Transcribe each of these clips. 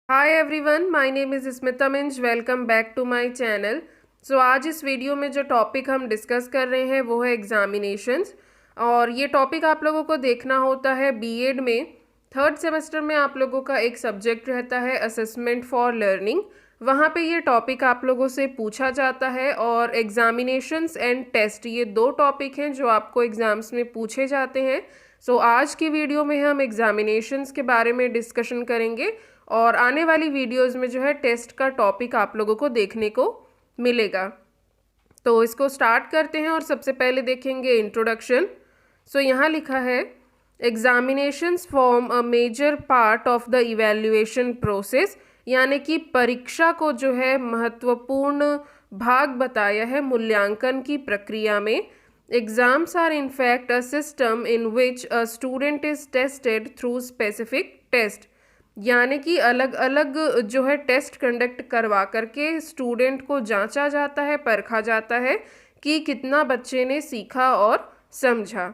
Hi everyone, my name is Smita Minj. Welcome back to my channel. So आज इस video में जो टॉपिक हम डिस्कस कर रहे हैं वो है एग्जामिनेशंस। और ये टॉपिक आप लोगों को देखना होता है बीएड में। थर्ड सेमेस्टर में आप लोगों का एक सब्जेक्ट रहता है असेसमेंट फॉर लर्निंग। वहाँ पे ये टॉपिक आप लोगों से पूछा जाता है। और एग्जामिनेशंस एंड टेस्ट, ये दो टॉपिक हैं जो आपको एग्ज़ाम्स में पूछे जाते हैं। सो आज की वीडियो में हम एग्जामिनेशंस के बारे में डिस्कशन करेंगे और आने वाली वीडियोस में जो है टेस्ट का टॉपिक आप लोगों को देखने को मिलेगा। तो इसको स्टार्ट करते हैं और सबसे पहले देखेंगे इंट्रोडक्शन। सो यहाँ लिखा है examinations form a major part of the evaluation process, यानी कि परीक्षा को जो है महत्वपूर्ण भाग बताया है मूल्यांकन की प्रक्रिया में। Exams are in fact a system in which a student is tested through specific test, यानी कि अलग अलग जो है टेस्ट कंडक्ट करवा करके स्टूडेंट को जांचा जाता है, परखा जाता है कि कितना बच्चे ने सीखा और समझा।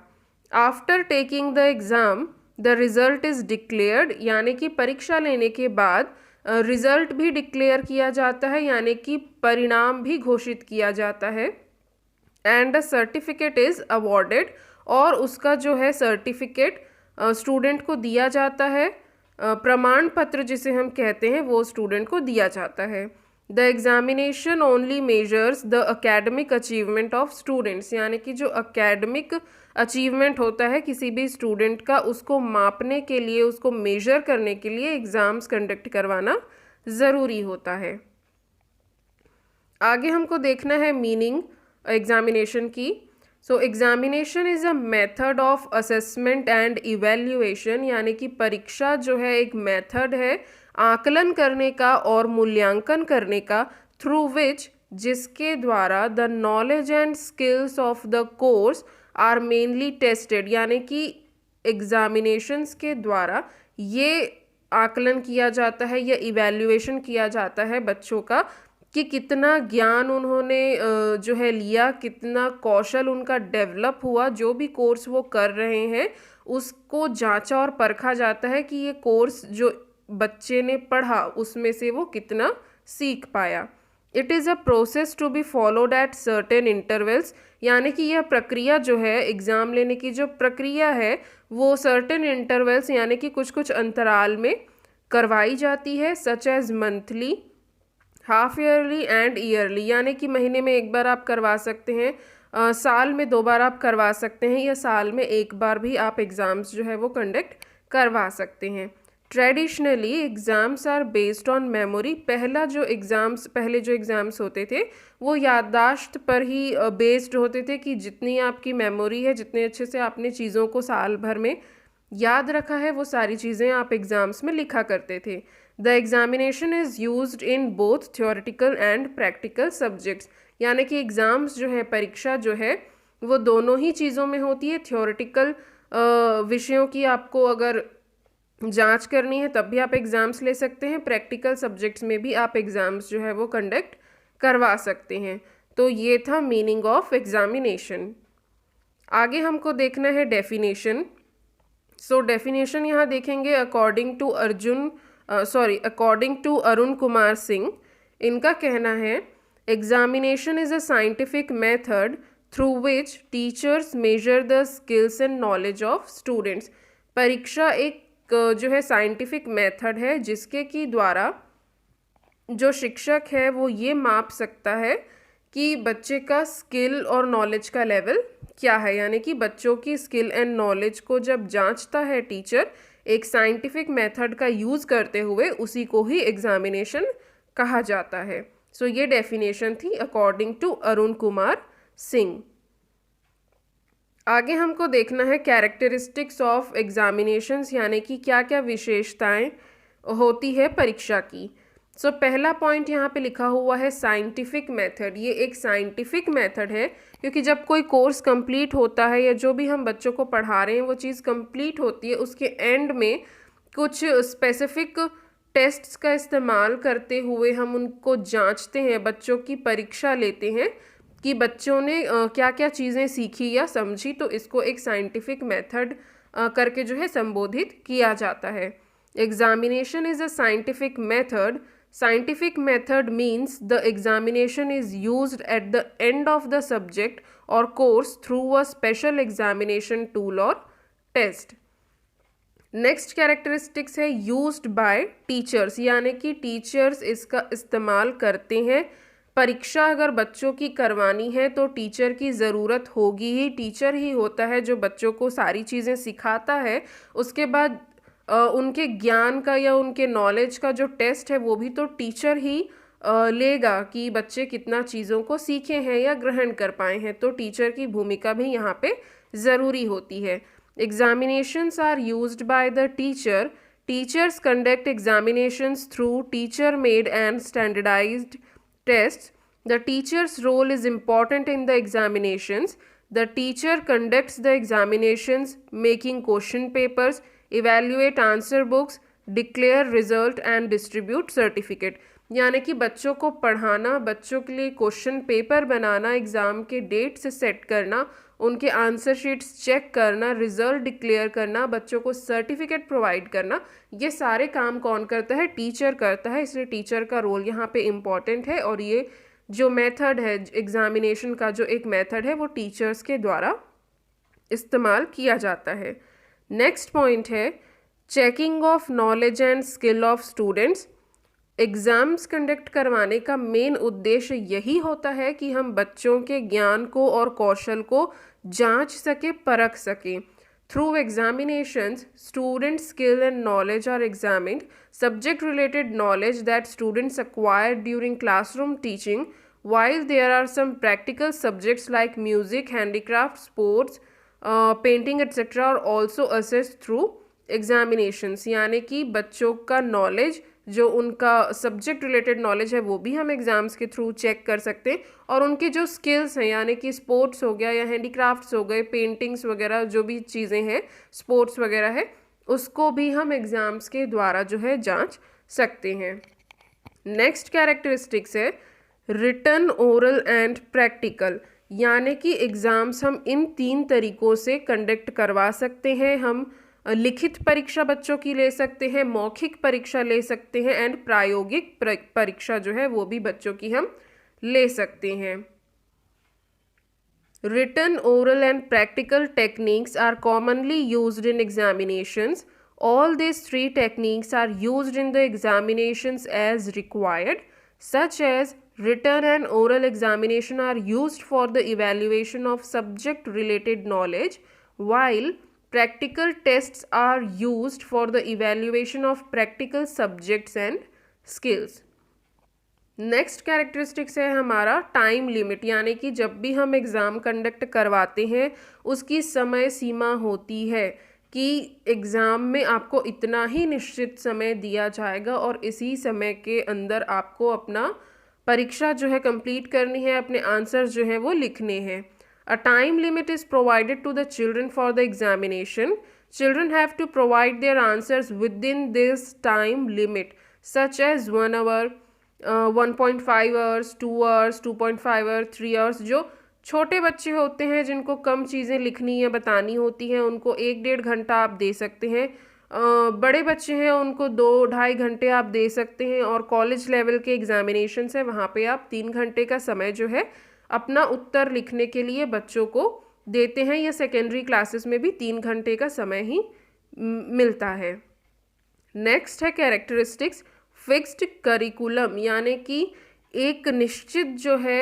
After taking the exam the result is declared, यानी कि परीक्षा लेने के बाद रिज़ल्ट भी डिक्लेयर किया जाता है, यानी कि परिणाम भी घोषित किया जाता है। And the certificate is awarded, और उसका जो है सर्टिफिकेट स्टूडेंट को दिया जाता है। प्रमाण पत्र जिसे हम कहते हैं वो स्टूडेंट को दिया जाता है। The examination only measures the academic achievement of students, यानी कि जो अकेडमिक अचीवमेंट होता है किसी भी स्टूडेंट का, उसको मापने के लिए, उसको मेजर करने के लिए एग्ज़ाम्स कंडक्ट करवाना ज़रूरी होता है। आगे हमको देखना है मीनिंग एग्जामिनेशन की। सो examination is a method of assessment and evaluation, यानी कि परीक्षा जो है एक मेथड है आकलन करने का और मूल्यांकन करने का, थ्रू विच, जिसके द्वारा the knowledge and skills of the course are mainly tested, यानी कि एग्जामिनेशंस के द्वारा ये आकलन किया जाता है या इवेल्युएशन किया जाता है बच्चों का कि कितना ज्ञान उन्होंने जो है लिया, कितना कौशल उनका डेवलप हुआ, जो भी कोर्स वो कर रहे हैं उसको जांचा और परखा जाता है कि ये कोर्स जो बच्चे ने पढ़ा उसमें से वो कितना सीख पाया। It is a process to be followed at certain intervals, यानी कि यह प्रक्रिया जो है एग्ज़ाम लेने की जो प्रक्रिया है वो सर्टेन इंटरवल्स यानी कि कुछ कुछ अंतराल में करवाई जाती है, such as monthly, half yearly and yearly, यानी कि महीने में एक बार आप करवा सकते हैं, साल में 2 बार आप करवा सकते हैं, या साल में एक बार भी आप एग्ज़ाम्स जो है वो कंडक्ट करवा सकते हैं। Traditionally exams are based on memory, पहले जो एग्ज़ाम्स होते थे वो याददाश्त पर ही बेस्ड होते थे कि जितनी आपकी मेमोरी है, जितने अच्छे से आपने चीज़ों को साल भर में याद रखा है, वो सारी चीज़ें आप एग्ज़ाम्स में लिखा करते थे। The examination is used in both theoretical and practical subjects, यानी कि एग्ज़ाम्स जो है, परीक्षा जो है वो दोनों ही चीज़ों में होती है। थ्योरेटिकल विषयों की आपको अगर जांच करनी है तब भी आप एग्ज़ाम्स ले सकते हैं, प्रैक्टिकल सब्जेक्ट्स में भी आप एग्ज़ाम्स जो है वो कंडक्ट करवा सकते हैं। तो ये था मीनिंग ऑफ एग्जामिनेशन। आगे हमको देखना है डेफिनेशन। सो डेफिनेशन यहाँ देखेंगे अकॉर्डिंग टू अरुण कुमार सिंह। इनका कहना है examination is a scientific method through which teachers measure the skills and knowledge of students. परीक्षा एक जो है साइंटिफिक मेथड है जिसके की द्वारा जो शिक्षक है वो ये माप सकता है कि बच्चे का स्किल और नॉलेज का लेवल क्या है, यानी कि बच्चों की स्किल एंड नॉलेज को जब जांचता है टीचर एक साइंटिफिक मेथड का यूज़ करते हुए, उसी को ही एग्जामिनेशन कहा जाता है। सो ये डेफिनेशन थी अकॉर्डिंग टू अरुण कुमार सिंह। आगे हमको देखना है कैरेक्टरिस्टिक्स ऑफ एग्जामिनेशंस, यानी कि क्या क्या विशेषताएं होती है परीक्षा की। सो पहला पॉइंट यहाँ पे लिखा हुआ है साइंटिफिक मेथड। ये एक साइंटिफिक मेथड है क्योंकि जब कोई कोर्स कंप्लीट होता है या जो भी हम बच्चों को पढ़ा रहे हैं वो चीज़ कंप्लीट होती है, उसके एंड में कुछ स्पेसिफिक टेस्ट्स का इस्तेमाल करते हुए हम उनको जांचते हैं, बच्चों की परीक्षा लेते हैं कि बच्चों ने क्या क्या चीज़ें सीखी या समझी। तो इसको एक साइंटिफिक मेथड करके जो है संबोधित किया जाता है। Examination is a scientific method. Scientific method means the examination is used at the end of the subject or course through a special examination tool or test. Next characteristics है used by teachers, यानी कि teachers इसका इस्तेमाल करते हैं। परीक्षा अगर बच्चों की करवानी है तो टीचर की ज़रूरत होगी ही। टीचर ही होता है जो बच्चों को सारी चीज़ें सिखाता है। उसके बाद उनके ज्ञान का या उनके नॉलेज का जो टेस्ट है वो भी तो टीचर ही लेगा कि बच्चे कितना चीज़ों को सीखे हैं या ग्रहण कर पाए हैं। तो टीचर की भूमिका भी यहाँ पे ज़रूरी होती है। Examinations are used by the teacher. Teachers conduct examinations through teacher-made and standardized tests. The teacher's role is important in the examinations. The teacher conducts the examinations, making question papers, evaluate answer books, declare result and distribute certificate. यानी कि बच्चों को पढ़ाना, बच्चों के लिए question paper बनाना, exam के date से सेट करना, उनके आंसर शीट्स चेक करना, रिजल्ट डिक्लेयर करना, बच्चों को सर्टिफिकेट प्रोवाइड करना, ये सारे काम कौन करता है? टीचर करता है। इसलिए टीचर का रोल यहाँ पे इम्पॉर्टेंट है। और ये जो मेथड है एग्जामिनेशन का, जो एक मेथड है, वो टीचर्स के द्वारा इस्तेमाल किया जाता है। नेक्स्ट पॉइंट है checking of knowledge and skill of students. Exams conduct करवाने का मेन उद्देश्य यही होता है कि हम बच्चों के ज्ञान को और कौशल को जांच सके, परख सकें। Through examinations student skill and knowledge are examined. Subject related knowledge that students acquired during classroom teaching, while there are some practical subjects like music, handicraft, sports, painting etc. are also assessed through examinations। यानी कि बच्चों का knowledge, जो उनका subject related knowledge है, वो भी हम एग्ज़ाम्स के थ्रू चेक कर सकते हैं। और उनके जो स्किल्स हैं, यानी कि स्पोर्ट्स हो गया या हैंडीक्राफ्ट्स हो गए, पेंटिंग्स वगैरह जो भी चीज़ें हैं, स्पोर्ट्स वगैरह है, उसको भी हम एग्ज़ाम्स के द्वारा जो है जांच सकते हैं। नेक्स्ट कैरेक्टरिस्टिक्स है रिटन, ओरल एंड प्रैक्टिकल। यानी कि एग्ज़ाम्स हम इन 3 तरीक़ों से कंडक्ट करवा सकते हैं। हम लिखित परीक्षा बच्चों की ले सकते हैं, मौखिक परीक्षा ले सकते हैं, एंड प्रायोगिक परीक्षा जो है वो भी बच्चों की हम ले सकते हैं। Written, oral and practical techniques are commonly used in examinations. All these 3 techniques are used in the examinations as required, such as written and oral examination are used for the evaluation of subject related knowledge, while practical tests are used for the evaluation of practical subjects and skills. Next characteristics है हमारा time limit. यानी कि जब भी हम exam conduct करवाते हैं उसकी समय सीमा होती है कि एग्ज़ाम में आपको इतना ही निश्चित समय दिया जाएगा और इसी समय के अंदर आपको अपना परीक्षा जो है कंप्लीट करनी है, अपने आंसर जो हैं वो लिखने हैं। A time limit is provided to the children for the examination. Children have to provide their answers within this time limit, such as 1 hour, 1.5 hours, 2 hours, 2.5 hours, 3 hours। जो छोटे बच्चे होते हैं जिनको कम चीज़ें लिखनी या बतानी होती हैं, उनको 1-1.5 घंटा आप दे सकते हैं। बड़े बच्चे हैं उनको 2-2.5 घंटे आप दे सकते हैं। और कॉलेज लेवल के एग्जामिनेशन है वहाँ पे आप 3 घंटे का समय जो है अपना उत्तर लिखने के लिए बच्चों को देते हैं, या सेकेंडरी क्लासेस में भी 3 घंटे का समय ही मिलता है। नेक्स्ट है कैरेक्टरिस्टिक्स फिक्स्ड करिकुलम। यानी कि एक निश्चित जो है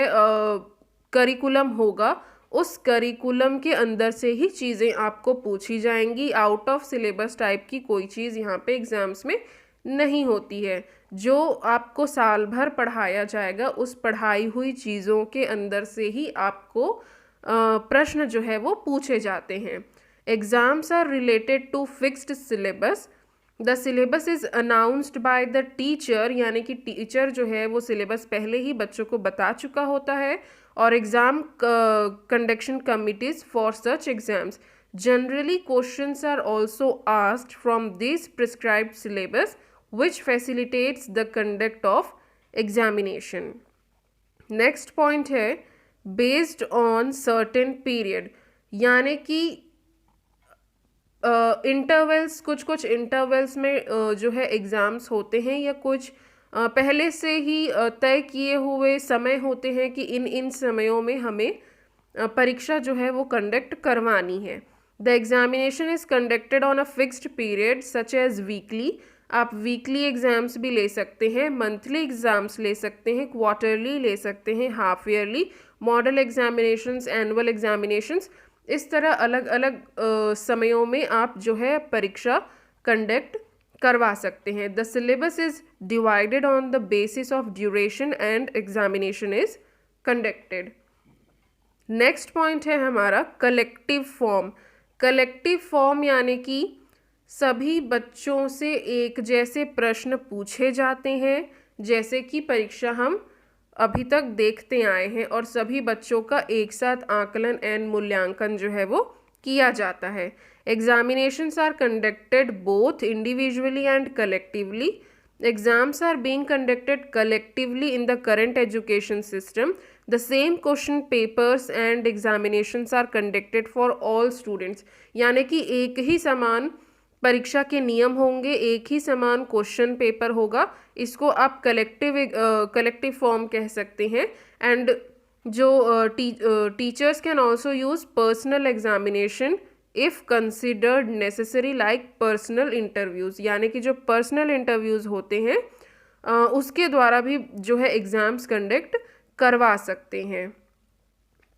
करिकुलम होगा, उस करिकुलम के अंदर से ही चीज़ें आपको पूछी जाएंगी। आउट ऑफ सिलेबस टाइप की कोई चीज़ यहाँ पे एग्ज़ाम्स में नहीं होती है। जो आपको साल भर पढ़ाया जाएगा उस पढ़ाई हुई चीज़ों के अंदर से ही आपको प्रश्न जो है वो पूछे जाते हैं। Exams are related to fixed syllabus. The syllabus is announced by the teacher. यानी कि टीचर जो है वो सिलेबस पहले ही बच्चों को बता चुका होता है। और exam conduction committees for such exams generally questions are also asked from this prescribed syllabus which facilitates the conduct of examination. Next point है based on certain period। यानी कि इंटरवल्स, कुछ कुछ इंटरवल्स में जो है एग्ज़ाम्स होते हैं, या कुछ पहले से ही तय किए हुए समय होते हैं कि इन इन समयों में हमें परीक्षा जो है वो कंडक्ट करवानी है। The examination is conducted on a fixed period such as weekly. आप वीकली एग्ज़ाम्स भी ले सकते हैं, मंथली एग्ज़ाम्स ले सकते हैं, क्वार्टरली ले सकते हैं, half yearly, model examinations, annual examinations. इस तरह अलग अलग समयों में आप जो है परीक्षा कंडक्ट करवा सकते हैं। The syllabus is divided on the basis of duration and examination is conducted. Next point है हमारा कलेक्टिव फॉर्म। कलेक्टिव फॉर्म यानी कि सभी बच्चों से एक जैसे प्रश्न पूछे जाते हैं, जैसे कि परीक्षा हम अभी तक देखते आए हैं, और सभी बच्चों का एक साथ आकलन एंड मूल्यांकन जो है वो किया जाता है। Examinations are conducted both individually and collectively. Exams are being conducted collectively in the current education system. The same question papers and examinations are conducted for all students. यानी कि एक ही समान परीक्षा के नियम होंगे, एक ही समान क्वेश्चन पेपर होगा। इसको आप कलेक्टिव फॉर्म कह सकते हैं। एंड जो teachers can also use personal examination if considered necessary, like personal interviews, यानी कि जो पर्सनल इंटरव्यूज़ होते हैं उसके द्वारा भी जो है एग्ज़ाम्स कंडक्ट करवा सकते हैं।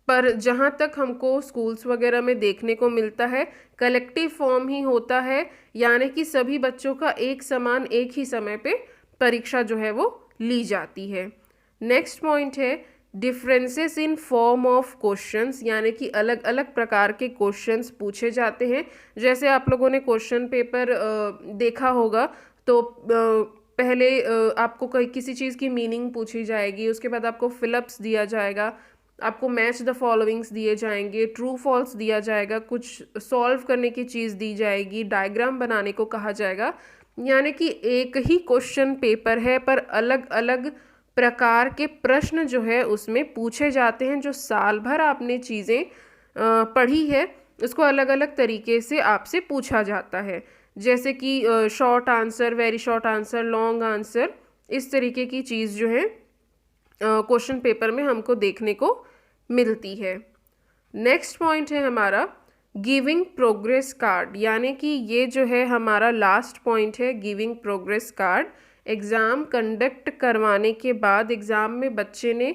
पर जहाँ तक हमको स्कूल्स वगैरह में देखने को मिलता है, कलेक्टिव फॉर्म ही होता है, यानी कि सभी बच्चों का एक समान एक ही समय पे परीक्षा जो है वो ली जाती है। नेक्स्ट पॉइंट है differences in form of questions, यानी कि अलग अलग प्रकार के क्वेश्चंस पूछे जाते हैं। जैसे आप लोगों ने क्वेश्चन पेपर देखा होगा, तो पहले आपको किसी चीज़ की मीनिंग पूछी जाएगी, उसके बाद आपको फिलअप्स दिया जाएगा, आपको मैच द फॉलोइंग्स दिए जाएंगे, ट्रू फॉल्स दिया जाएगा, कुछ सॉल्व करने की चीज़ दी जाएगी, डायग्राम बनाने को कहा जाएगा। यानी कि एक ही क्वेश्चन पेपर है पर अलग अलग प्रकार के प्रश्न जो है उसमें पूछे जाते हैं। जो साल भर आपने चीज़ें पढ़ी है उसको अलग अलग तरीके से आपसे पूछा जाता है, जैसे कि short answer, very short answer, long answer, इस तरीके की चीज़ जो है क्वेश्चन पेपर में हमको देखने को मिलती है। नेक्स्ट पॉइंट है हमारा गिविंग प्रोग्रेस कार्ड, यानी कि ये जो है हमारा लास्ट पॉइंट है, giving progress card. Exam conduct करवाने के बाद एग्ज़ाम में बच्चे ने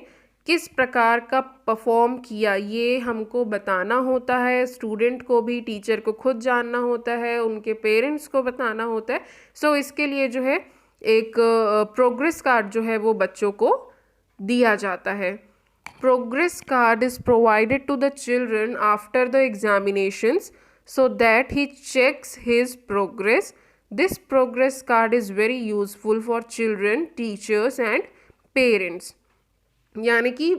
किस प्रकार का परफॉर्म किया ये हमको बताना होता है। स्टूडेंट को भी, टीचर को खुद जानना होता है, उनके पेरेंट्स को बताना होता है। सो इसके लिए जो है एक प्रोग्रेस कार्ड जो है वो बच्चों को दिया जाता है। Progress card is provided to the children after the examinations so that he checks his progress. This progress card is very useful for children, teachers and parents. यानी कि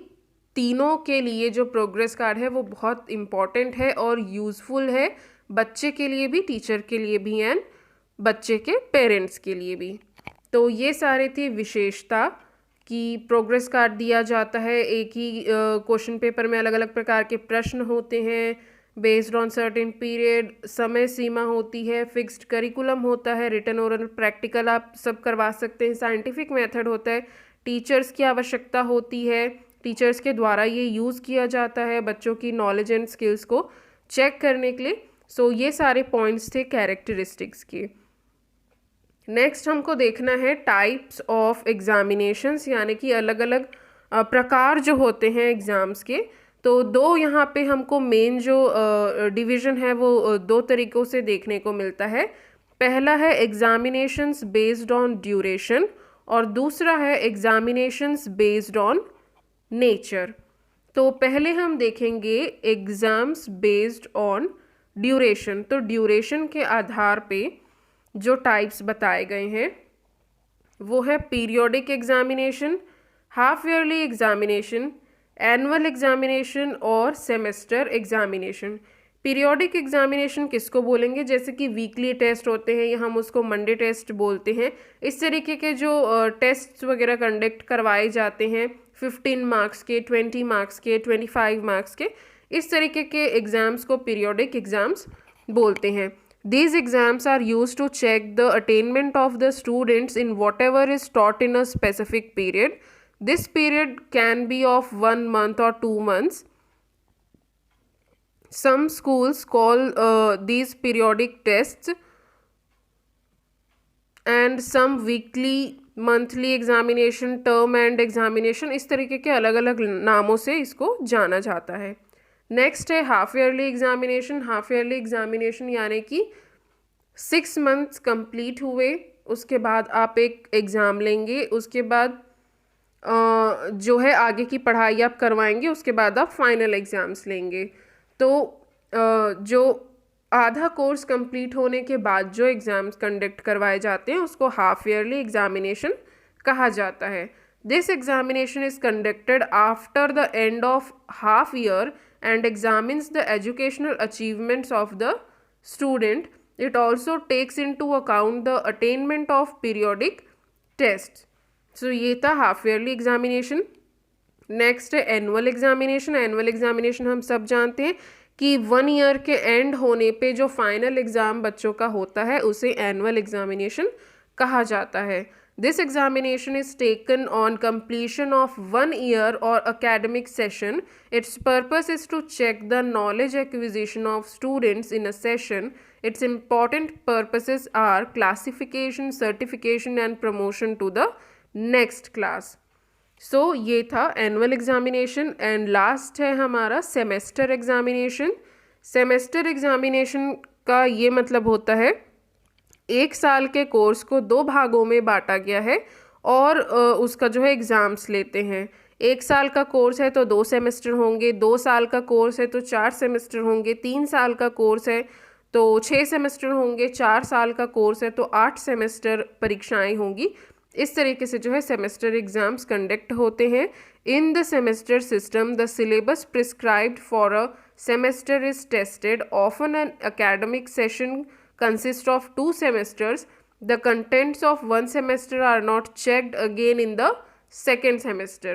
तीनों के लिए जो प्रोग्रेस कार्ड है वो बहुत इम्पॉर्टेंट है और यूज़फुल है, बच्चे के लिए भी, टीचर के लिए भी एंड बच्चे के पेरेंट्स के लिए भी। तो ये सारे थी विशेषता कि प्रोग्रेस कार्ड दिया जाता है, एक ही क्वेश्चन पेपर में अलग अलग प्रकार के प्रश्न होते हैं, बेस्ड ऑन सर्टेन पीरियड, समय सीमा होती है, फिक्स्ड करिकुलम होता है, रिटन ओरल प्रैक्टिकल आप सब करवा सकते हैं, साइंटिफिक मेथड होता है, टीचर्स की आवश्यकता होती है, टीचर्स के द्वारा ये यूज़ किया जाता है बच्चों की नॉलेज एंड स्किल्स को चेक करने के लिए। सो ये सारे पॉइंट्स थे कैरेक्टरिस्टिक्स के। नेक्स्ट हमको देखना है टाइप्स ऑफ एग्जामिनेशंस, यानी कि अलग अलग प्रकार जो होते हैं एग्ज़ाम्स के। तो दो यहाँ पे हमको मेन जो डिवीज़न है वो दो तरीक़ों से देखने को मिलता है। पहला है एग्जामिनेशंस बेस्ड ऑन ड्यूरेशन और दूसरा है एग्जामिनेशंस बेस्ड ऑन नेचर। तो पहले हम देखेंगे एग्ज़ाम्स बेस्ड ऑन ड्यूरेशन। तो ड्यूरेशन के आधार पे जो टाइप्स बताए गए हैं वो है periodic examination, half yearly examination, annual examination और सेमेस्टर एग्जामिनेशन। पीरियोडिक एग्जामिनेशन किसको बोलेंगे, जैसे कि वीकली टेस्ट होते हैं या हम उसको मंडे टेस्ट बोलते हैं। इस तरीके के जो टेस्ट वगैरह कंडक्ट करवाए जाते हैं 15 मार्क्स के, 20 मार्क्स के, 25 मार्क्स के, इस तरीके के एग्ज़ाम्स को पीरियोडिक एग्ज़ाम्स बोलते हैं। These exams are used to check the attainment of the students in whatever is taught in a specific period. This period can be of 1 month or 2 months. Some schools call these periodic tests, and some weekly, monthly examination, term and examination, इस तरीके के अलग अलग नामों से इसको जाना जाता है। नेक्स्ट है half yearly examination. Half yearly examination यानी कि 6 मंथ्स कंप्लीट हुए उसके बाद आप एक एग्ज़ाम लेंगे, उसके बाद जो है आगे की पढ़ाई आप करवाएंगे, उसके बाद आप फाइनल एग्ज़ाम्स लेंगे। तो जो आधा कोर्स कंप्लीट होने के बाद जो एग्ज़ाम्स कंडक्ट करवाए जाते हैं उसको हाफ ईयरली एग्जामिनेशन कहा जाता है। This examination is conducted after the end of half year and examines the educational achievements of the student. It also takes into account the attainment of periodic tests. So ये था half yearly examination. Next है annual examination. Annual examination हम सब जानते हैं कि 1 year के and होने पे जो फाइनल एग्ज़ाम बच्चों का होता है उसे एनुअल एग्जामिनेशन कहा जाता है। This examination is taken on completion of 1 year or academic session. Its purpose is to check the knowledge acquisition of students in a session. Its important purposes are classification, certification and promotion to the next class. So ये था annual examination and last है हमारा semester examination. Semester examination का ये मतलब होता है 1 साल के कोर्स को 2 भागों में बांटा गया है और उसका जो है एग्ज़ाम्स लेते हैं। 1 साल का कोर्स है तो 2 सेमेस्टर होंगे, 2 साल का कोर्स है तो 4 सेमेस्टर होंगे, 3 साल का कोर्स है तो 6 सेमेस्टर होंगे, 4 साल का कोर्स है तो 8 सेमेस्टर परीक्षाएं होंगी। इस तरीके से जो है सेमेस्टर एग्ज़ाम्स कंडक्ट होते हैं। In the semester system the syllabus prescribed for a semester is tested. Often an academic session consists of 2 semesters. The contents of 1 semester are not checked again in the second semester.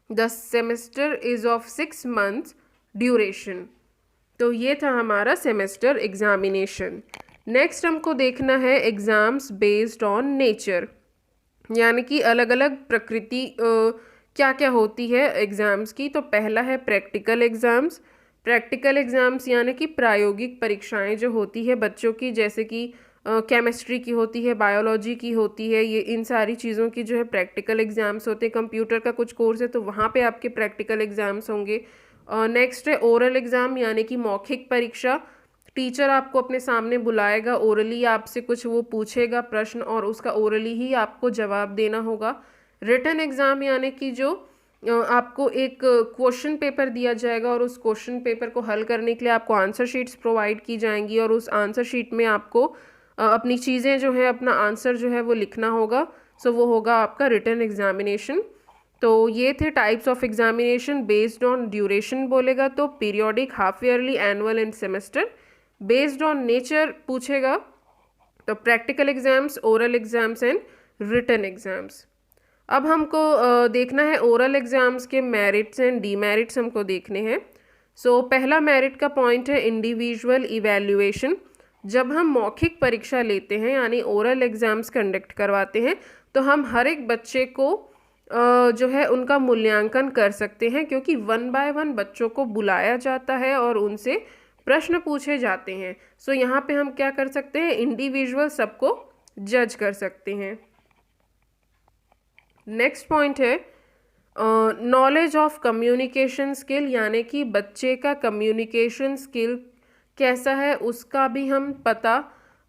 The semester is of 6 months duration. तो ये था हमारा semester examination. Next हमको देखना है exams based on nature, यानी कि अलग अलग प्रकृति क्या क्या होती है एग्ज़ाम्स की। तो पहला है प्रैक्टिकल एग्ज़ाम्स। प्रैक्टिकल एग्ज़ाम्स यानी कि प्रायोगिक परीक्षाएं जो होती है बच्चों की, जैसे कि केमिस्ट्री की होती है, बायोलॉजी की होती है, ये इन सारी चीज़ों की जो है प्रैक्टिकल एग्ज़ाम्स होते हैं। कंप्यूटर का कुछ कोर्स है तो वहाँ पे आपके प्रैक्टिकल एग्ज़ाम्स होंगे। नेक्स्ट है ओरल एग्ज़ाम यानी कि मौखिक परीक्षा। टीचर आपको अपने सामने बुलाएगा, ओरली आपसे कुछ वो पूछेगा प्रश्न और उसका ओरली ही आपको जवाब देना होगा। रिटन एग्ज़ाम यानी कि जो आपको एक क्वेश्चन पेपर दिया जाएगा और उस क्वेश्चन पेपर को हल करने के लिए आपको आंसर शीट्स प्रोवाइड की जाएंगी और उस आंसर शीट में आपको अपनी चीज़ें जो है, अपना आंसर जो है वो लिखना होगा। सो वो होगा आपका रिटन एग्जामिनेशन। तो ये थे types of examination. Based on duration बोलेगा तो periodic, half yearly, annual and semester. Based on nature पूछेगा तो practical exams, oral exams and written exams. अब हमको देखना है ओरल एग्ज़ाम्स के मेरिट्स एंड डीमेरिट्स हमको देखने हैं। सो पहला मेरिट का पॉइंट है इंडिविजुअल इवैल्यूएशन। जब हम मौखिक परीक्षा लेते हैं यानी ओरल एग्ज़ाम्स कंडक्ट करवाते हैं तो हम हर एक बच्चे को जो है उनका मूल्यांकन कर सकते हैं, क्योंकि 1 बाय 1 बच्चों को बुलाया जाता है और उनसे प्रश्न पूछे जाते हैं। सो यहाँ पे हम क्या कर सकते हैं, इंडिविजुअल सबको जज कर सकते हैं। नेक्स्ट पॉइंट है नॉलेज ऑफ कम्युनिकेशन स्किल, यानी कि बच्चे का कम्युनिकेशन स्किल कैसा है उसका भी हम पता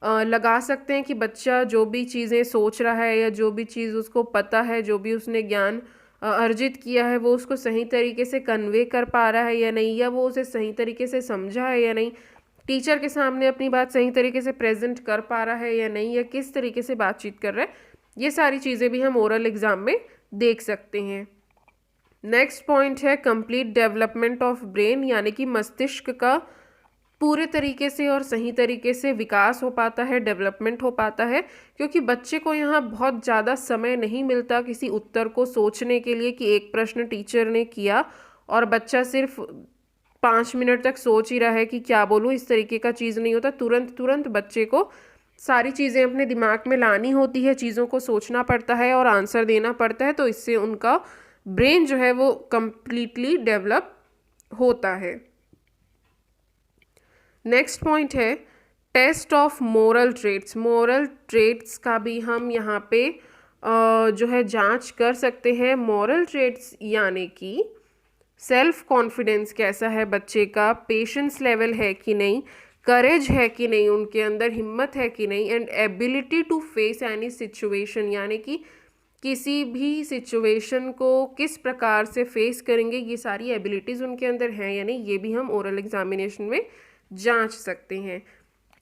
लगा सकते हैं कि बच्चा जो भी चीज़ें सोच रहा है या जो भी चीज़ उसको पता है, जो भी उसने ज्ञान अर्जित किया है वो उसको सही तरीके से कन्वे कर पा रहा है या नहीं, या वो उसे सही तरीके से समझा है या नहीं, टीचर के सामने अपनी बात सही तरीके से प्रेजेंट कर पा रहा है या नहीं, या किस तरीके से बातचीत कर रहा है। ये सारी चीज़ें भी हम ओरल एग्ज़ाम में देख सकते हैं। नेक्स्ट पॉइंट है कंप्लीट डेवलपमेंट ऑफ ब्रेन, यानी कि मस्तिष्क का पूरे तरीके से और सही तरीके से विकास हो पाता है, डेवलपमेंट हो पाता है, क्योंकि बच्चे को यहाँ बहुत ज़्यादा समय नहीं मिलता किसी उत्तर को सोचने के लिए कि एक प्रश्न टीचर ने किया और बच्चा सिर्फ 5 मिनट तक सोच ही रहा है कि क्या बोलूँ, इस तरीके का चीज़ नहीं होता। तुरंत तुरंत बच्चे को सारी चीज़ें अपने दिमाग में लानी होती है, चीज़ों को सोचना पड़ता है और आंसर देना पड़ता है, तो इससे उनका ब्रेन जो है वो कंप्लीटली डेवलप होता है। नेक्स्ट पॉइंट है test of moral traits. Moral traits का भी हम यहाँ पे जो है जांच कर सकते हैं। मोरल ट्रेट्स यानी कि सेल्फ कॉन्फिडेंस कैसा है बच्चे का, पेशेंस लेवल है कि नहीं, करेज है कि नहीं, उनके अंदर हिम्मत है कि नहीं, and ability to face any situation, यानी कि किसी भी सिचुएशन को किस प्रकार से फेस करेंगे, ये सारी एबिलिटीज़ उनके अंदर हैं या नहीं, ये भी हम ओरल एग्जामिनेशन में जांच सकते हैं।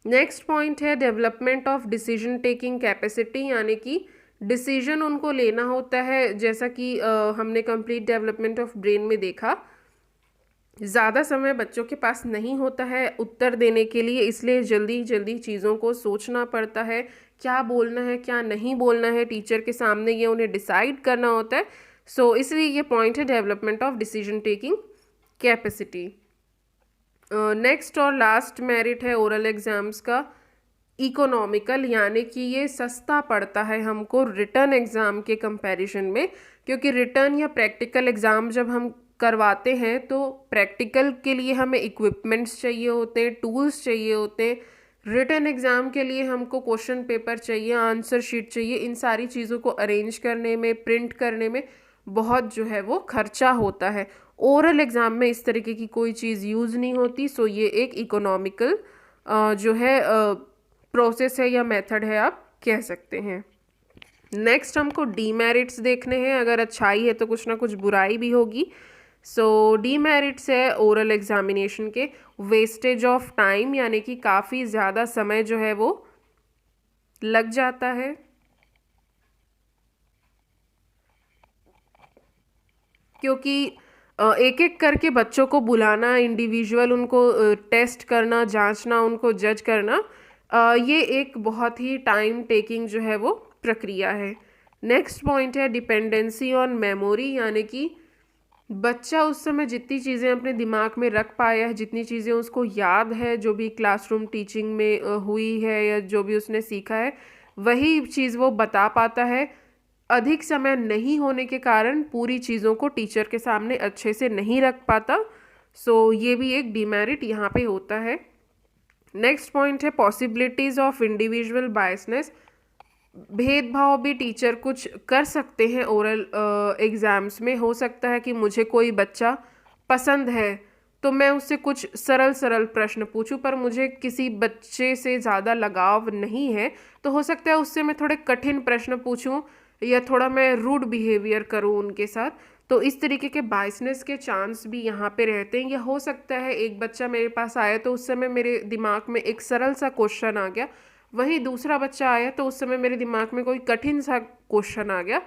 नेक्स्ट पॉइंट है development of decision taking capacity, यानी कि डिसीजन उनको लेना होता है, जैसा कि हमने कंप्लीट डेवलपमेंट ऑफ ब्रेन में देखा। ज़्यादा समय बच्चों के पास नहीं होता है उत्तर देने के लिए, इसलिए जल्दी जल्दी चीज़ों को सोचना पड़ता है, क्या बोलना है क्या नहीं बोलना है टीचर के सामने, ये उन्हें डिसाइड करना होता है। सो इसलिए ये पॉइंट है development of decision taking capacity. Next और लास्ट मेरिट है ओरल एग्ज़ाम्स का इकोनॉमिकल, यानी कि ये सस्ता पड़ता है हमको रिटर्न एग्ज़ाम के कंपैरिजन में, क्योंकि रिटर्न या प्रैक्टिकल एग्ज़ाम जब हम करवाते हैं तो प्रैक्टिकल के लिए हमें इक्विपमेंट्स चाहिए होते हैं, टूल्स चाहिए होते हैं। रिटर्न एग्ज़ाम के लिए हमको क्वेश्चन पेपर चाहिए, आंसर शीट चाहिए, इन सारी चीज़ों को अरेंज करने में, प्रिंट करने में बहुत जो है वो खर्चा होता है। ओरल एग्ज़ाम में इस तरीके की कोई चीज़ यूज़ नहीं होती। सो ये एक इकोनॉमिकल जो है प्रोसेस है या मेथड है, आप कह सकते हैं। नेक्स्ट हमको डीमेरिट्स देखने हैं। अगर अच्छाई है तो कुछ ना कुछ बुराई भी होगी। सो डीमेरिट्स है ओरल एग्जामिनेशन के वेस्टेज ऑफ टाइम, यानी कि काफ़ी ज़्यादा समय जो है वो लग जाता है। क्योंकि एक एक करके बच्चों को बुलाना, इंडिविजुअल उनको टेस्ट करना, जांचना, उनको जज करना, ये एक बहुत ही टाइम टेकिंग जो है वो प्रक्रिया है। नेक्स्ट पॉइंट है डिपेंडेंसी ऑन मेमोरी, यानी कि बच्चा उस समय जितनी चीज़ें अपने दिमाग में रख पाया है, जितनी चीज़ें उसको याद है, जो भी क्लासरूम टीचिंग में हुई है या जो भी उसने सीखा है, वही चीज़ वो बता पाता है। अधिक समय नहीं होने के कारण पूरी चीज़ों को टीचर के सामने अच्छे से नहीं रख पाता। सो ये भी एक डिमेरिट यहाँ पे होता है। नेक्स्ट पॉइंट है पॉसिबिलिटीज़ ऑफ इंडिविजुअल बायसनेस। भेदभाव भी टीचर कुछ कर सकते हैं ओरल एग्ज़ाम्स में। हो सकता है कि मुझे कोई बच्चा पसंद है तो मैं उससे कुछ सरल सरल प्रश्न पूछूं, पर मुझे किसी बच्चे से ज़्यादा लगाव नहीं है तो हो सकता है उससे मैं थोड़े कठिन प्रश्न पूछूं या थोड़ा मैं रूड बिहेवियर करूं उनके साथ। तो इस तरीके के बायसनेस के चांस भी यहाँ पे रहते हैं। या हो सकता है एक बच्चा मेरे पास आया तो उस समय मेरे दिमाग में एक सरल सा क्वेश्चन आ गया, वहीं दूसरा बच्चा आया तो उस समय मेरे दिमाग में कोई कठिन सा क्वेश्चन आ गया।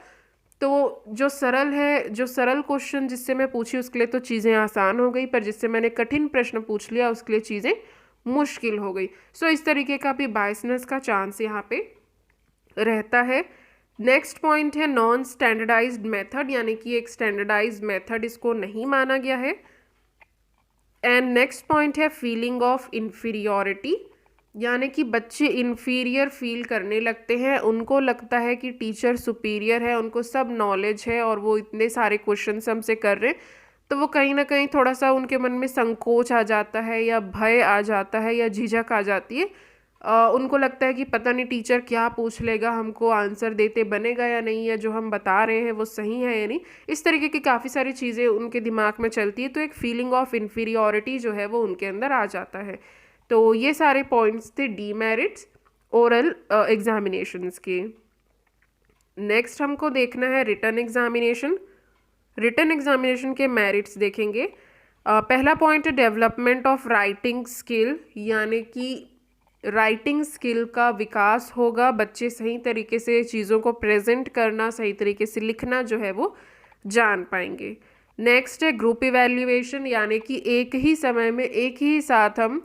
तो जो सरल क्वेश्चन जिससे मैं पूछी उसके लिए तो चीज़ें आसान हो गई, पर जिससे मैंने कठिन प्रश्न पूछ लिया उसके लिए चीज़ें मुश्किल हो गई। सो इस तरीके का भी बायसनेस का चांस यहाँ पे रहता है। नेक्स्ट पॉइंट है नॉन स्टैंडर्डाइज्ड मेथड, यानी कि एक स्टैंडर्डाइज्ड मेथड इसको नहीं माना गया है। एंड नेक्स्ट पॉइंट है फीलिंग ऑफ इन्फीरियोरिटी, यानी कि बच्चे इन्फीरियर फील करने लगते हैं, उनको लगता है कि टीचर सुपीरियर है, उनको सब नॉलेज है और वो इतने सारे क्वेश्चंस हमसे कर रहे हैं, तो वो कहीं ना कहीं थोड़ा सा उनके मन में संकोच आ जाता है या भय आ जाता है या झिझक आ जाती है। उनको लगता है कि पता नहीं टीचर क्या पूछ लेगा, हमको आंसर देते बनेगा या नहीं, या जो हम बता रहे हैं वो सही है या नहीं। इस तरीके की काफ़ी सारी चीज़ें उनके दिमाग में चलती है, तो एक फीलिंग ऑफ इन्फीरियोरिटी जो है वो उनके अंदर आ जाता है। तो ये सारे पॉइंट्स थे डीमेरिट्स ओरल एग्जामिनेशंस के। नेक्स्ट हमको देखना है रिटन एग्जामिनेशन। रिटन एग्जामिनेशन के मेरिट्स देखेंगे। पहला पॉइंट है डेवलपमेंट ऑफ राइटिंग स्किल, यानी कि राइटिंग स्किल का विकास होगा, बच्चे सही तरीके से चीज़ों को प्रेजेंट करना, सही तरीके से लिखना जो है वो जान पाएंगे। नेक्स्ट है ग्रुप इवैल्यूएशन, यानी कि एक ही समय में एक ही साथ हम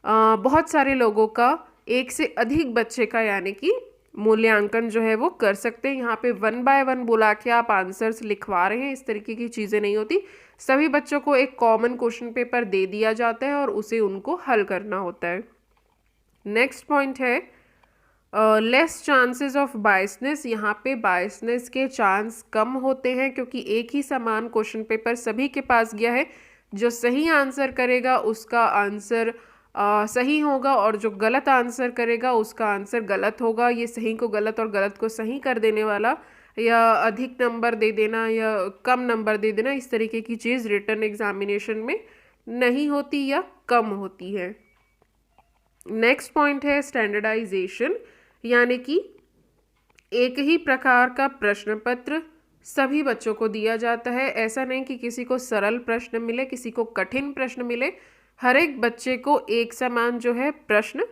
बहुत सारे लोगों का, एक से अधिक बच्चे का यानी कि मूल्यांकन जो है वो कर सकते हैं। यहाँ पे 1 बाय 1 बुला के आप आंसर्स लिखवा रहे हैं, इस तरीके की चीज़ें नहीं होती। सभी बच्चों को एक कॉमन क्वेश्चन पेपर दे दिया जाता है और उसे उनको हल करना होता है। नेक्स्ट पॉइंट है लेस चांसेस ऑफ बायसनेस। यहाँ पे बायसनेस के चांस कम होते हैं क्योंकि एक ही समान क्वेश्चन पेपर सभी के पास गया है। जो सही आंसर करेगा उसका आंसर सही होगा और जो गलत आंसर करेगा उसका आंसर गलत होगा। ये सही को गलत और गलत को सही कर देने वाला या अधिक नंबर दे देना या कम नंबर दे देना, इस तरीके की चीज़ रिटन एग्जामिनेशन में नहीं होती या कम होती है। नेक्स्ट पॉइंट है स्टैंडर्डाइजेशन, यानी कि एक ही प्रकार का प्रश्न पत्र सभी बच्चों को दिया जाता है। ऐसा नहीं कि किसी को सरल प्रश्न मिले, किसी को कठिन प्रश्न मिले। हर एक बच्चे को एक समान जो है प्रश्न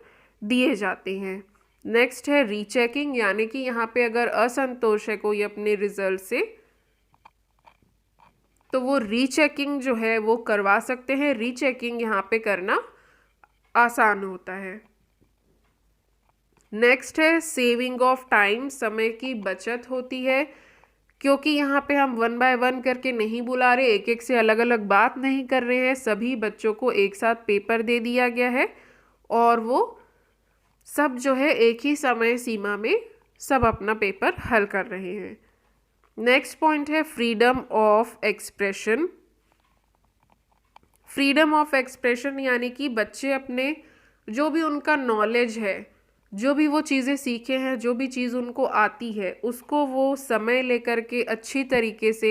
दिए जाते हैं। नेक्स्ट है रीचेकिंग, यानी कि यहाँ पे अगर असंतोष है कोई अपने रिजल्ट से तो वो रीचेकिंग जो है वो करवा सकते हैं। रीचेकिंग यहाँ पे करना आसान होता है। नेक्स्ट है सेविंग ऑफ टाइम, समय की बचत होती है क्योंकि यहाँ पे हम 1 बाय 1 करके नहीं बुला रहे, एक एक से अलग अलग बात नहीं कर रहे हैं। सभी बच्चों को एक साथ पेपर दे दिया गया है और वो सब जो है एक ही समय सीमा में सब अपना पेपर हल कर रहे हैं। नेक्स्ट पॉइंट है freedom of expression. Freedom of expression यानी कि बच्चे अपने जो भी उनका नॉलेज है, जो भी वो चीज़ें सीखे हैं, जो भी चीज़ उनको आती है, उसको वो समय लेकर के अच्छी तरीके से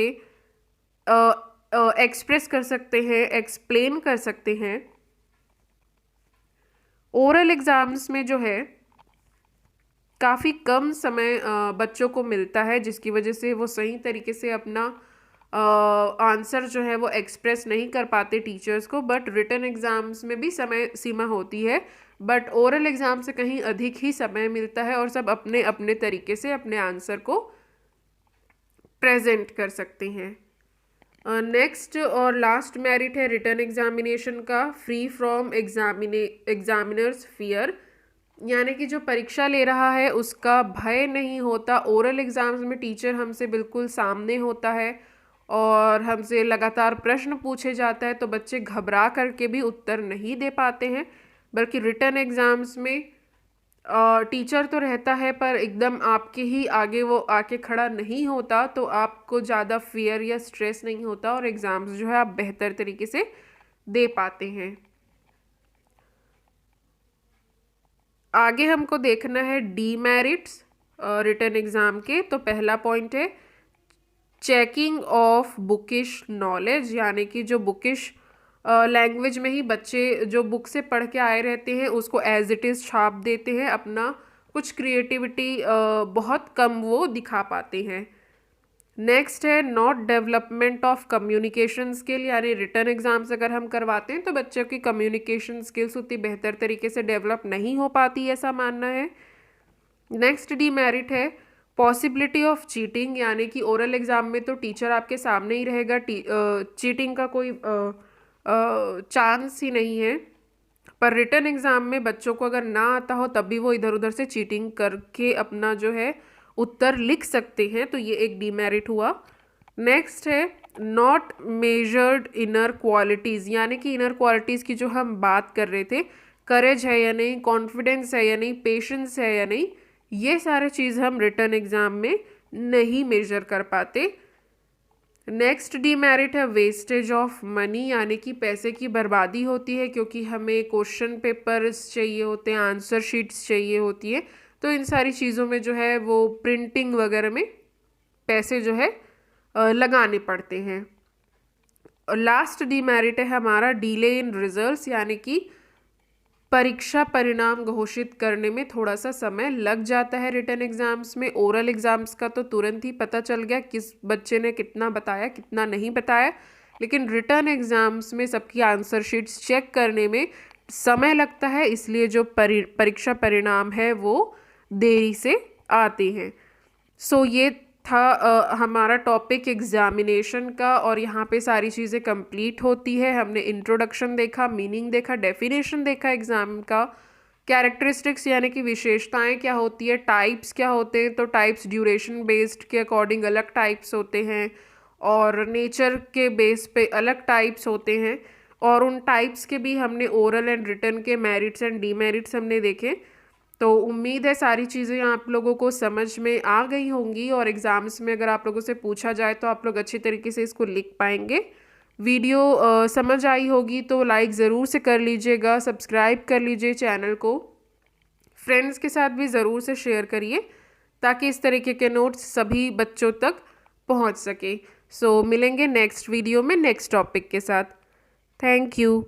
एक्सप्रेस कर सकते हैं, एक्सप्लेन कर सकते हैं। ओरल एग्ज़ाम्स में जो है काफ़ी कम समय बच्चों को मिलता है, जिसकी वजह से वो सही तरीके से अपना आंसर जो है वो एक्सप्रेस नहीं कर पाते टीचर्स को। बट रिटन एग्ज़ाम्स में भी समय सीमा होती है, बट ओरल एग्ज़ाम से कहीं अधिक ही समय मिलता है और सब अपने अपने तरीके से अपने आंसर को प्रेजेंट कर सकते हैं। नेक्स्ट और लास्ट मेरिट है रिटन एग्जामिनेशन का फ्री फ्रॉम एग्जामिनर्स फियर, यानी कि जो परीक्षा ले रहा है उसका भय नहीं होता। ओरल एग्ज़ाम्स में टीचर हमसे बिल्कुल सामने होता है और हमसे लगातार प्रश्न पूछे जाता है, तो बच्चे घबरा करके भी उत्तर नहीं दे पाते हैं। बल्कि रिटन एग्ज़ाम्स में टीचर तो रहता है पर एकदम आपके ही आगे वो आके खड़ा नहीं होता, तो आपको ज़्यादा फियर या स्ट्रेस नहीं होता और एग्ज़ाम्स जो है आप बेहतर तरीके से दे पाते हैं। आगे हमको देखना है डीमेरिट्स रिटन एग्ज़ाम के। तो पहला पॉइंट है चेकिंग ऑफ बुकिश नॉलेज, यानी कि जो बुकिश लैंग्वेज में ही बच्चे जो बुक से पढ़ के आए रहते हैं उसको एज इट इज़ छाप देते हैं, अपना कुछ क्रिएटिविटी बहुत कम वो दिखा पाते हैं। नेक्स्ट है not development of communication skill, यानी रिटन एग्जाम्स अगर हम करवाते हैं तो बच्चों की कम्युनिकेशन स्किल्स उतनी बेहतर तरीके से डेवलप नहीं हो पाती, ऐसा मानना है। नेक्स्ट डीमेरिट है पॉसिबिलिटी ऑफ चीटिंग, यानी कि ओरल एग्ज़ाम में तो टीचर आपके सामने ही रहेगा, चीटिंग का कोई चांस ही नहीं है। पर रिटन एग्ज़ाम में बच्चों को अगर ना आता हो तब भी वो इधर उधर से चीटिंग करके अपना जो है उत्तर लिख सकते हैं, तो ये एक डीमेरिट हुआ। नेक्स्ट है नॉट मेजर्ड इनर क्वालिटीज़, यानी कि इनर क्वालिटीज़ की जो हम बात कर रहे थे, करेज है या नहीं, कॉन्फिडेंस है या नहीं, पेशेंस है या नहीं, ये सारे चीज़ हम रिटन एग्ज़ाम में नहीं मेजर कर पाते। नेक्स्ट डीमेरिट है वेस्टेज ऑफ मनी, यानी कि पैसे की बर्बादी होती है क्योंकि हमें क्वेश्चन पेपर्स चाहिए होते हैं, आंसर शीट्स चाहिए होती है, तो इन सारी चीज़ों में जो है वो प्रिंटिंग वगैरह में पैसे जो है लगाने पड़ते हैं। और लास्ट डीमेरिट है हमारा डिले इन रिजल्ट्स, यानी कि परीक्षा परिणाम घोषित करने में थोड़ा सा समय लग जाता है रिटन एग्ज़ाम्स में। ओरल एग्ज़ाम्स का तो तुरंत ही पता चल गया किस बच्चे ने कितना बताया कितना नहीं बताया, लेकिन रिटन एग्ज़ाम्स में सबकी आंसर शीट्स चेक करने में समय लगता है, इसलिए जो परीक्षा परिणाम है वो देरी से आते हैं। सो ये था हमारा टॉपिक एग्जामिनेशन का, और यहाँ पे सारी चीज़ें कंप्लीट होती है। हमने इंट्रोडक्शन देखा, मीनिंग देखा, डेफिनेशन देखा एग्ज़ाम का, कैरेक्टरिस्टिक्स यानी कि विशेषताएं क्या होती है, टाइप्स क्या होते हैं, तो टाइप्स ड्यूरेशन बेस्ड के अकॉर्डिंग अलग टाइप्स होते हैं और नेचर के बेस पे अलग टाइप्स होते हैं। और उन टाइप्स के भी हमने ओरल एंड रिटन के मेरिट्स एंड डीमेरिट्स हमने देखे। तो उम्मीद है सारी चीज़ें आप लोगों को समझ में आ गई होंगी और एग्ज़ाम्स में अगर आप लोगों से पूछा जाए तो आप लोग अच्छी तरीके से इसको लिख पाएंगे। वीडियो समझ आई होगी तो लाइक ज़रूर से कर लीजिएगा, सब्सक्राइब कर लीजिए चैनल को, फ्रेंड्स के साथ भी ज़रूर से शेयर करिए ताकि इस तरीके के नोट्स सभी बच्चों तक पहुंच सके। सो मिलेंगे नेक्स्ट वीडियो में नेक्स्ट टॉपिक के साथ। Thank you.